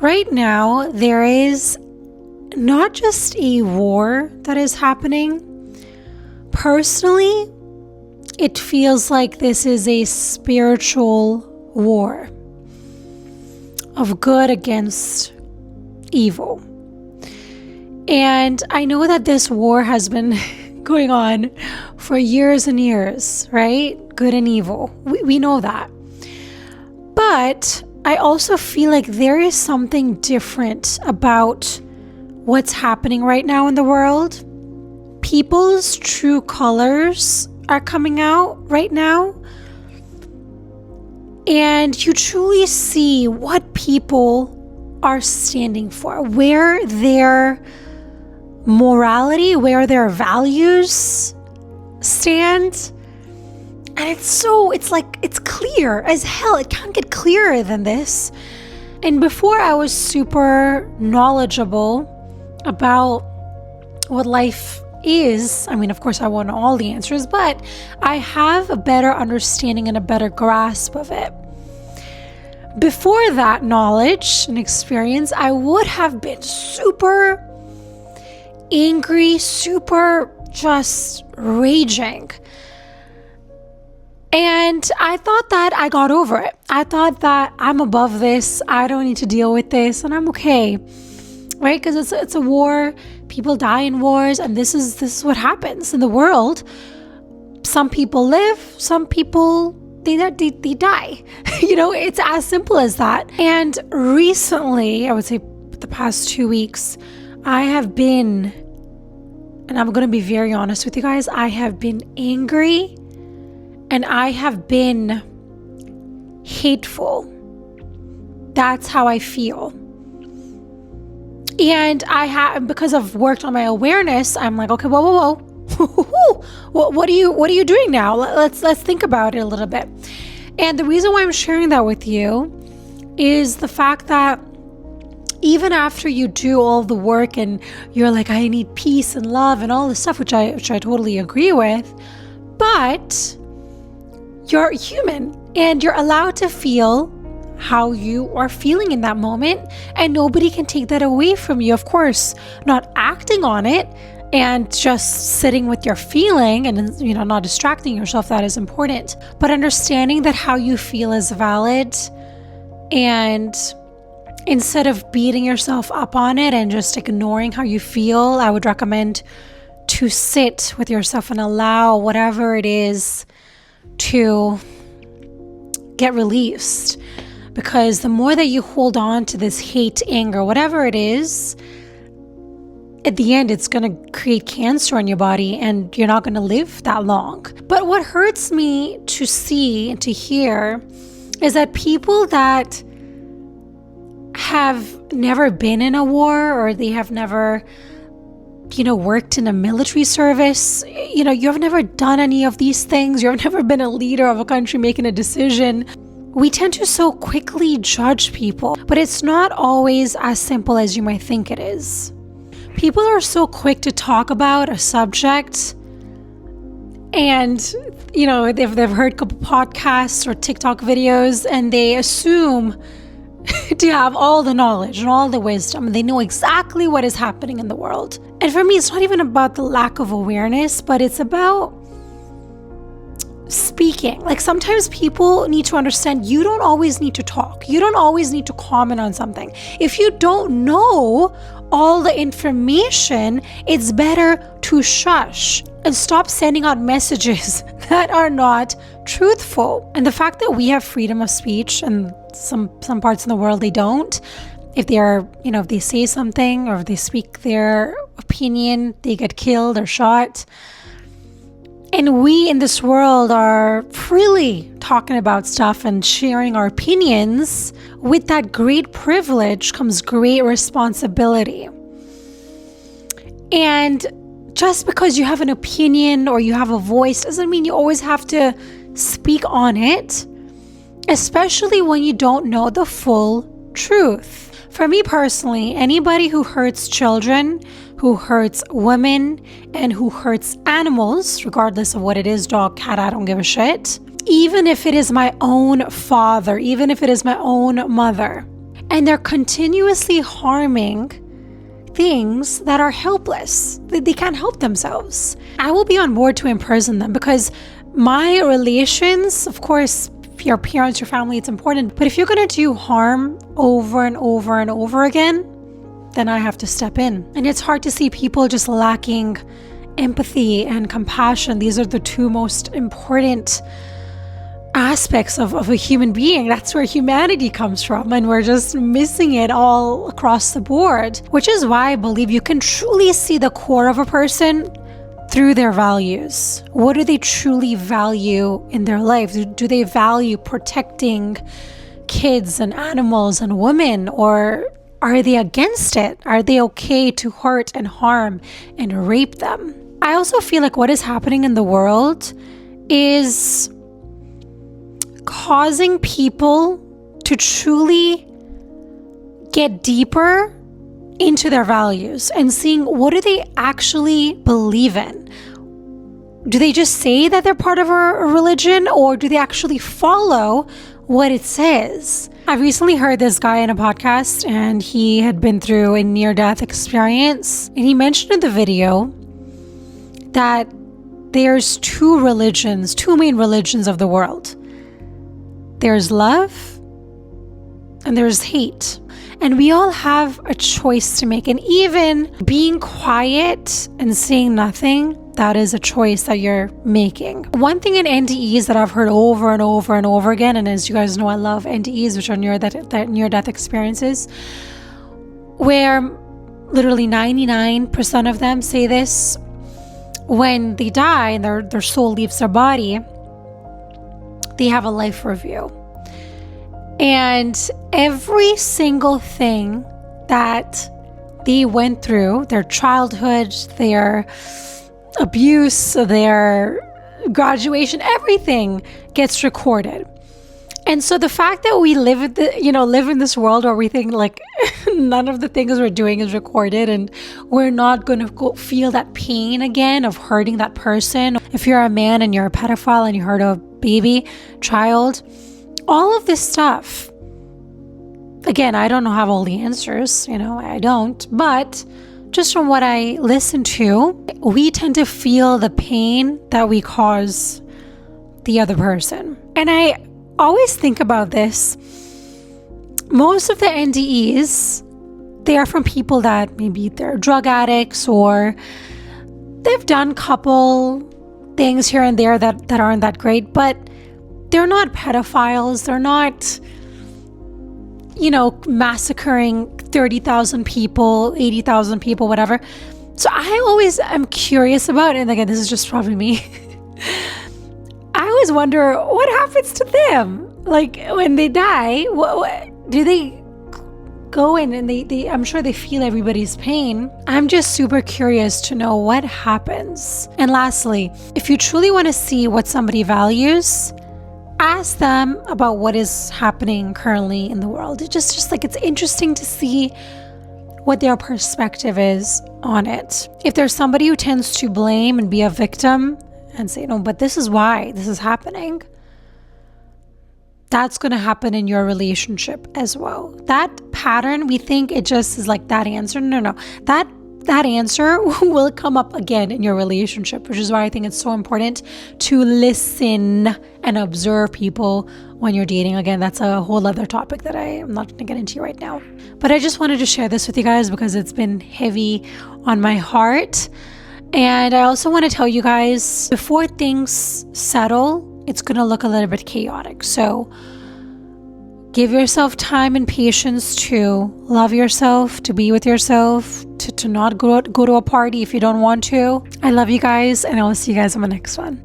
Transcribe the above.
Right now, there is not just a war that is happening. Personally, it feels like this is a spiritual war of good against evil. And I know that this war has been going on for years and years, right? Good and evil. We know that. But I also feel like there is something different about what's happening right now in the world. People's true colors are coming out right now. And you truly see what people are standing for, where their morality, where their values stand. And it's clear as hell. It can't get clearer than this. And before I was super knowledgeable about what life is, I mean, of course I won't know all the answers, but I have a better understanding and a better grasp of it. Before that knowledge and experience, I would have been super angry, super just raging. And I thought that I got over it. I thought that I'm above this. I don't need to deal with this, and I'm okay, right? Because it's a war. People die in wars, and this is what happens in the world. Some people live. Some people they die. It's as simple as that. And recently, I would say the past 2 weeks, I have been, and I'm going to be very honest with you guys, I have been angry. And I have been hateful. That's how I feel. And because I've worked on my awareness, I'm like, okay, whoa. What are you doing now? Let's think about it a little bit. And the reason why I'm sharing that with you is the fact that even after you do all the work and you're like, I need peace and love and all this stuff, which I totally agree with, but you're human and you're allowed to feel how you are feeling in that moment, and nobody can take that away from you. Of course, not acting on it and just sitting with your feeling and not distracting yourself, that is important. But understanding that how you feel is valid, and instead of beating yourself up on it and just ignoring how you feel, I would recommend to sit with yourself and allow whatever it is to get released. Because the more that you hold on to this hate, anger, whatever it is, at the end it's going to create cancer in your body and you're not going to live that long. But what hurts me to see and to hear is that people that have never been in a war, or they have never worked in a military service, you've never done any of these things, you've never been a leader of a country making a decision. We tend to so quickly judge people, but it's not always as simple as you might think it is. People are so quick to talk about a subject, and they've heard a couple podcasts or TikTok videos, and they assume to have all the knowledge and all the wisdom, and they know exactly what is happening in the world. And for me, it's not even about the lack of awareness, but it's about speaking. Like, sometimes people need to understand you don't always need to talk. You don't always need to comment on something. If you don't know all the information, it's better to shush and stop sending out messages that are not truthful. And the fact that we have freedom of speech, and some parts in the world they don't, if they are, if they say something or if they speak their opinion, they get killed or shot. And we in this world are freely talking about stuff and sharing our opinions. With that great privilege comes great responsibility. And just because you have an opinion or you have a voice doesn't mean you always have to speak on it, especially when you don't know the full truth. For me personally, anybody who hurts children, who hurts women, and who hurts animals, regardless of what it is, dog, cat, I don't give a shit, even if it is my own father, even if it is my own mother, and they're continuously harming things that are helpless. They can't help themselves. I will be on board to imprison them, because my relations, of course, your parents, your family, it's important. But if you're going to do harm over and over and over again, then I have to step in. And it's hard to see people just lacking empathy and compassion. These are the two most important aspects of a human being. That's where humanity comes from, and we're just missing it all across the board, which is why I believe you can truly see the core of a person through their values. What do they truly value in their life? Do they value protecting kids and animals and women, or are they against it? Are they okay to hurt and harm and rape them? I also feel like what is happening in the world is causing people to truly get deeper into their values and seeing what do they actually believe in. Do they just say that they're part of a religion, or do they actually follow what it says? I recently heard this guy in a podcast, and he had been through a near-death experience, and he mentioned in the video that there's two main religions of the world. There's love and there's hate. And we all have a choice to make. And even being quiet and saying nothing, that is a choice that you're making. One thing in NDEs that I've heard over and over and over again, and as you guys know, I love NDEs, which are near-death experiences, where literally 99% of them say this: when they die and their soul leaves their body, they have a life review. And every single thing that they went through, their childhood, their abuse, their graduation, everything gets recorded. And so the fact that we live in this world where we think like none of the things we're doing is recorded, and we're not going to go feel that pain again of hurting that person. If you're a man and you're a pedophile and you hurt a baby, child, all of this stuff. Again, I don't have all the answers, I don't, but just from what I listen to, we tend to feel the pain that we cause the other person. And I always think about this. Most of the NDEs, they are from people that maybe they're drug addicts, or they've done couple things here and there that aren't that great, but they're not pedophiles. They're not, massacring 30,000 people, 80,000 people, whatever. So I always am curious about, and again, this is just probably me. I always wonder what happens to them. Like when they die, do they go in and they I'm sure they feel everybody's pain. I'm just super curious to know what happens. And lastly, if you truly want to see what somebody values, ask them about what is happening currently in the world. It's just like, it's interesting to see what their perspective is on it. If there's somebody who tends to blame and be a victim and say, no, but this is why this is happening, that's going to happen in your relationship as well. That pattern, we think it just is like that answer. No. That answer will come up again in your relationship, which is why I think it's so important to listen and observe people when you're dating. Again, that's a whole other topic that I am not going to get into right now. But I just wanted to share this with you guys because it's been heavy on my heart. And I also want to tell you guys, before things settle, it's going to look a little bit chaotic. So give yourself time and patience to love yourself, to be with yourself, to not go to a party if you don't want to. I love you guys, and I will see you guys on the next one.